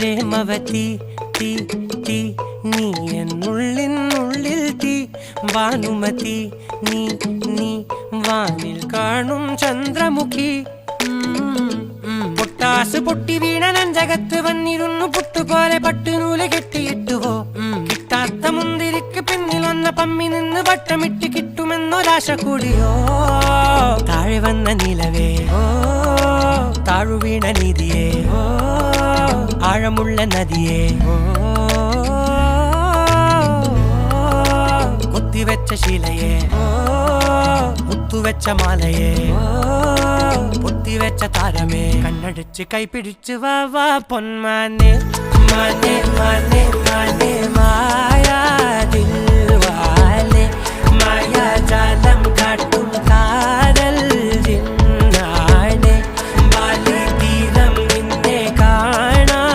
പ്രേമവതി തീ തീ നീ എന്നുള്ളിൽ തീ ഭാനുമതി നീ നീ വാനിൽ കാണും ചന്ദ്രമുഖി പൊട്ടാസ് പൊട്ടി വീണ നഞ്ചകത്ത് വന്നിരുന്നു പുട്ടുപോലെ പട്ടുനൂല് കെട്ടിയിട്ടുവോ കിട്ടാത്ത മുന്തിരിക്ക് പിന്നിൽ വന്ന പമ്മി നിന്ന് വട്ടമിട്ട് കിട്ടുമെന്നൊരാശ കൂടിയോ താഴെ വന്ന നിലവേ ഓ താഴു വീണ നീതിയേ ഓ ആഴമുള്ള നദിയേ ഓ കൊത്തിവെച്ച ശീലയേ ഓ മുത്തുവെച്ച മാലയേ പൊത്തിവെച്ച താരമേ കണ്ണടിച്ച് കൈപിടിച്ച് വാ വാ പൊന്മാനെ മാനെ മാനെ മാനെ മായാ ദിൽവാലെ മായാ ജാന